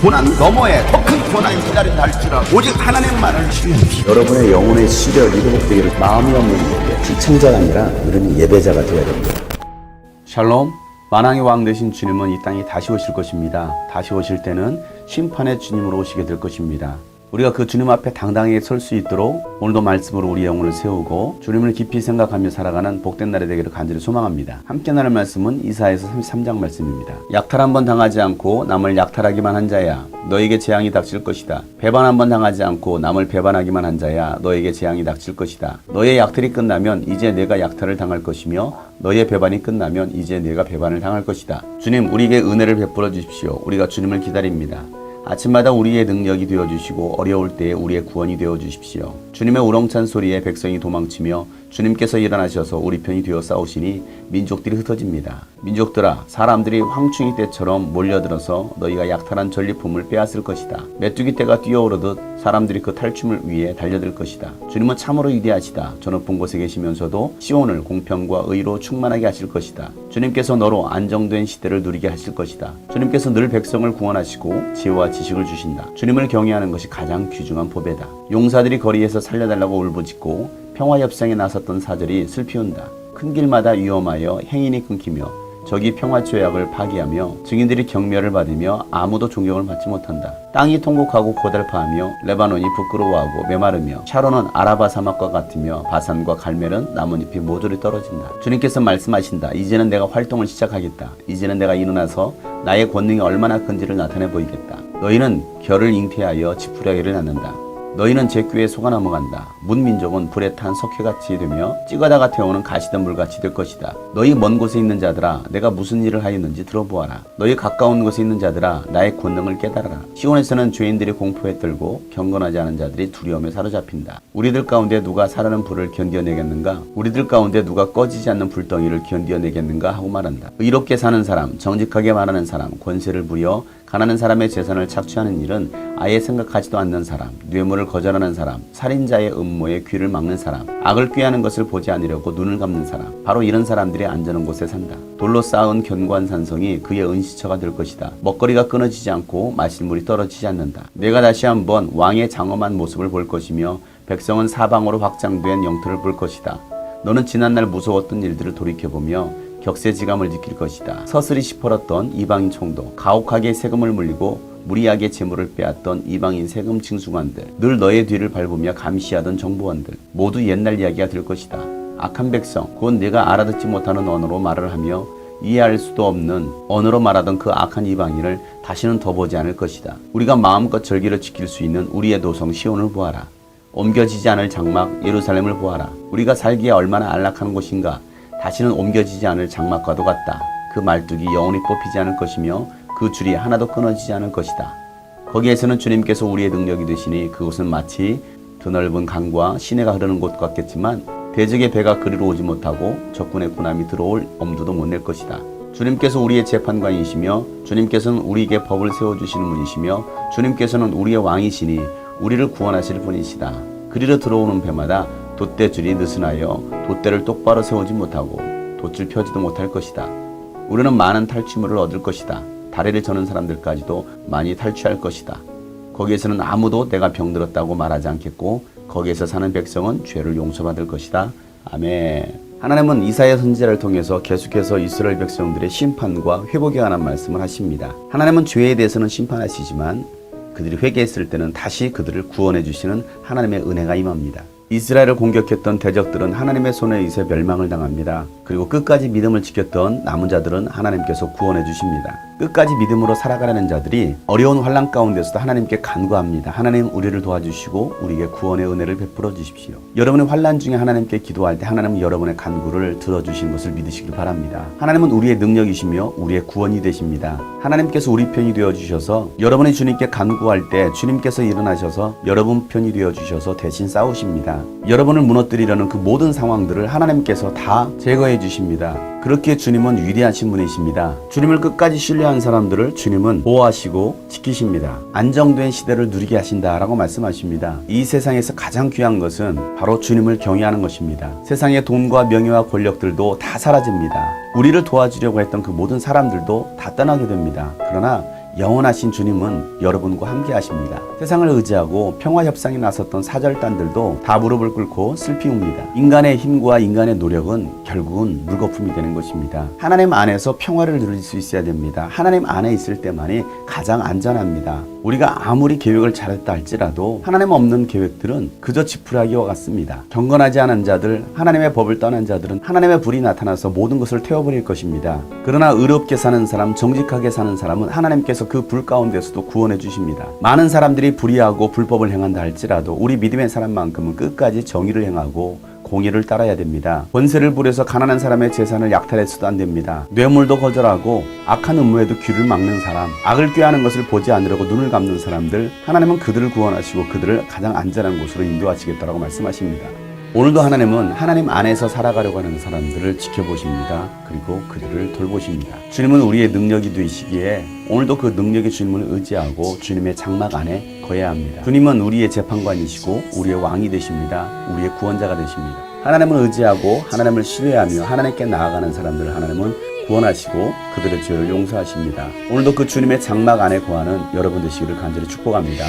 고난 너머에 더 큰 고난이 기다린다 할지라도 오직 하나님만을 신뢰하십시오. 여러분의 영혼의 시력이 회복되기를 마음이 없는 분에게 시청자가 아니라 우리는 예배자가 되어야 됩니다. 샬롬, 만왕의 왕 되신 주님은 이 땅에 다시 오실 것입니다. 다시 오실 때는 심판의 주님으로 오시게 될 것입니다. 우리가 그 주님 앞에 당당하게 설 수 있도록 오늘도 말씀으로 우리 영혼을 세우고 주님을 깊이 생각하며 살아가는 복된 날이 되기를 간절히 소망합니다. 함께 나눌 말씀은 이사야서 33장 말씀입니다. 약탈 한번 당하지 않고 남을 약탈하기만 한 자야 너에게 재앙이 닥칠 것이다. 배반 한번 당하지 않고 남을 배반하기만 한 자야 너에게 재앙이 닥칠 것이다. 너의 약탈이 끝나면 이제 내가 약탈을 당할 것이며 너의 배반이 끝나면 이제 내가 배반을 당할 것이다. 주님, 우리에게 은혜를 베풀어 주십시오. 우리가 주님을 기다립니다. 아침마다 우리의 능력이 되어주시고 어려울 때에 우리의 구원이 되어주십시오. 주님의 우렁찬 소리에 백성이 도망치며 주님께서 일어나셔서 우리 편이 되어 싸우시니 민족들이 흩어집니다. 민족들아, 사람들이 황충이 때처럼 몰려들어서 너희가 약탈한 전리품을 빼앗을 것이다. 메뚜기 떼가 뛰어오르듯 사람들이 그 탈춤을 위해 달려들 것이다. 주님은 참으로 위대하시다. 저 높은 곳에 계시면서도 시온을 공평과 의로 충만하게 하실 것이다. 주님께서 너로 안정된 시대를 누리게 하실 것이다. 주님께서 늘 백성을 구원하시고 지혜와 지식을 주신다. 주님을 경외하는 것이 가장 귀중한 보배다. 용사들이 거리에서 살려달라고 울부짖고 평화협상에 나섰던 사절이 슬피 온다. 큰 길마다 위험하여 행인이 끊기며 적이 평화조약을 파기하며 증인들이 경멸을 받으며 아무도 존경을 받지 못한다. 땅이 통곡하고 고달파하며 레바논이 부끄러워하고 메마르며 샤론은 아라바 사막과 같으며 바산과 갈멜은 나뭇잎이 모조리 떨어진다. 주님께서 말씀하신다. 이제는 내가 활동을 시작하겠다. 이제는 내가 일어나서 나의 권능이 얼마나 큰지를 나타내 보이겠다. 너희는 결을 잉태하여 지푸라기를 낳는다. 너희는 제귀에 속아 넘어간다. 문민족은 불에 탄 석회같이 되며 찌가다가 태우는 가시던 물같이 될 것이다. 너희 먼 곳에 있는 자들아, 내가 무슨 일을 하였는지 들어보아라. 너희 가까운 곳에 있는 자들아, 나의 권능을 깨달아라. 시온에서는 죄인들이 공포에 떨고 경건하지 않은 자들이 두려움에 사로잡힌다. 우리들 가운데 누가 사르는 불을 견뎌내겠는가? 우리들 가운데 누가 꺼지지 않는 불덩이를 견뎌내겠는가? 하고 말한다. 의롭게 사는 사람, 정직하게 말하는 사람, 권세를 부려 가난한 사람의 재산을 착취하는 일은 아예 생각하지도 않는 사람, 뇌물을 거절하는 사람, 살인자의 음모에 귀를 막는 사람, 악을 꾀하는 것을 보지 않으려고 눈을 감는 사람, 바로 이런 사람들이 안전한 곳에 산다. 돌로 쌓은 견고한 산성이 그의 은시처가 될 것이다. 먹거리가 끊어지지 않고 마실 물이 떨어지지 않는다. 내가 다시 한번 왕의 장엄한 모습을 볼 것이며 백성은 사방으로 확장된 영토를 볼 것이다. 너는 지난날 무서웠던 일들을 돌이켜보며 격세지감을 느낄 것이다. 서슬이 시퍼렀던 이방인 총독, 가혹하게 세금을 물리고 무리하게 재물을 빼앗던 이방인 세금 징수관들, 늘 너의 뒤를 밟으며 감시하던 정보원들, 모두 옛날 이야기가 될 것이다. 악한 백성, 곧 내가 알아듣지 못하는 언어로 말을 하며 이해할 수도 없는 언어로 말하던 그 악한 이방인을 다시는 더 보지 않을 것이다. 우리가 마음껏 절기를 지킬 수 있는 우리의 도성 시온을 보아라. 옮겨지지 않을 장막 예루살렘을 보아라. 우리가 살기에 얼마나 안락한 곳인가. 다시는 옮겨지지 않을 장막과도 같다. 그 말뚝이 영원히 뽑히지 않을 것이며 그 줄이 하나도 끊어지지 않을 것이다. 거기에서는 주님께서 우리의 능력이 되시니 그곳은 마치 드넓은 강과 시내가 흐르는 곳 같겠지만 대적의 배가 그리로 오지 못하고 적군의 군함이 들어올 엄두도 못 낼 것이다. 주님께서 우리의 재판관이시며 주님께서는 우리에게 법을 세워주시는 분이시며 주님께서는 우리의 왕이시니 우리를 구원하실 분이시다. 그리로 들어오는 배마다 돛대줄이 느슨하여 돛대를 똑바로 세우지 못하고 돛을 펴지도 못할 것이다. 우리는 많은 탈취물을 얻을 것이다. 다리를 저는 사람들까지도 많이 탈취할 것이다. 거기에서는 아무도 내가 병들었다고 말하지 않겠고 거기에서 사는 백성은 죄를 용서받을 것이다. 아멘. 하나님은 이사야 선지자를 통해서 계속해서 이스라엘 백성들의 심판과 회복에 관한 말씀을 하십니다. 하나님은 죄에 대해서는 심판하시지만 그들이 회개했을 때는 다시 그들을 구원해 주시는 하나님의 은혜가 임합니다. 이스라엘을 공격했던 대적들은 하나님의 손에 의해 멸망을 당합니다. 그리고 끝까지 믿음을 지켰던 남은 자들은 하나님께서 구원해 주십니다. 끝까지 믿음으로 살아가려는 자들이 어려운 환난 가운데서도 하나님께 간구합니다. 하나님, 우리를 도와주시고 우리에게 구원의 은혜를 베풀어 주십시오. 여러분의 환난 중에 하나님께 기도할 때 하나님은 여러분의 간구를 들어주신 것을 믿으시길 바랍니다. 하나님은 우리의 능력이시며 우리의 구원이 되십니다. 하나님께서 우리 편이 되어주셔서 여러분이 주님께 간구할 때 주님께서 일어나셔서 여러분 편이 되어주셔서 대신 싸우십니다. 여러분을 무너뜨리려는 그 모든 상황들을 하나님께서 다 제거해 주십니다. 그렇게 주님은 위대하신 분이십니다. 주님을 끝까지 신뢰한 사람들을 주님은 보호하시고 지키십니다. 안정된 시대를 누리게 하신다라고 말씀하십니다. 이 세상에서 가장 귀한 것은 바로 주님을 경외하는 것입니다. 세상의 돈과 명예와 권력들도 다 사라집니다. 우리를 도와주려고 했던 그 모든 사람들도 다 떠나게 됩니다. 그러나 영원하신 주님은 여러분과 함께 하십니다. 세상을 의지하고 평화 협상에 나섰던 사절단들도 다 무릎을 꿇고 슬피 웁니다. 인간의 힘과 인간의 노력은 결국은 물거품이 되는 것입니다. 하나님 안에서 평화를 누릴 수 있어야 됩니다. 하나님 안에 있을 때만이 가장 안전합니다. 우리가 아무리 계획을 잘했다 할지라도 하나님 없는 계획들은 그저 지푸라기와 같습니다. 경건하지 않은 자들, 하나님의 법을 떠난 자들은 하나님의 불이 나타나서 모든 것을 태워버릴 것입니다. 그러나 의롭게 사는 사람, 정직하게 사는 사람은 하나님께서 그 불 가운데서도 구원해 주십니다. 많은 사람들이 불의하고 불법을 행한다 할지라도 우리 믿음의 사람만큼은 끝까지 정의를 행하고 공의를 따라야 됩니다. 권세를 부려서 가난한 사람의 재산을 약탈해서도 안 됩니다. 뇌물도 거절하고 악한 음모에도 귀를 막는 사람, 악을 꾀하는 것을 보지 않으려고 눈을 감는 사람들, 하나님은 그들을 구원하시고 그들을 가장 안전한 곳으로 인도하시겠다라고 말씀하십니다. 오늘도 하나님은 하나님 안에서 살아가려고 하는 사람들을 지켜보십니다. 그리고 그들을 돌보십니다. 주님은 우리의 능력이 되시기에 오늘도 그 능력의 주님을 의지하고 주님의 장막 안에 거해야 합니다. 주님은 우리의 재판관이시고 우리의 왕이 되십니다. 우리의 구원자가 되십니다. 하나님을 의지하고 하나님을 신뢰하며 하나님께 나아가는 사람들을 하나님은 구원하시고 그들의 죄를 용서하십니다. 오늘도 그 주님의 장막 안에 거하는 여러분 되시기를 간절히 축복합니다.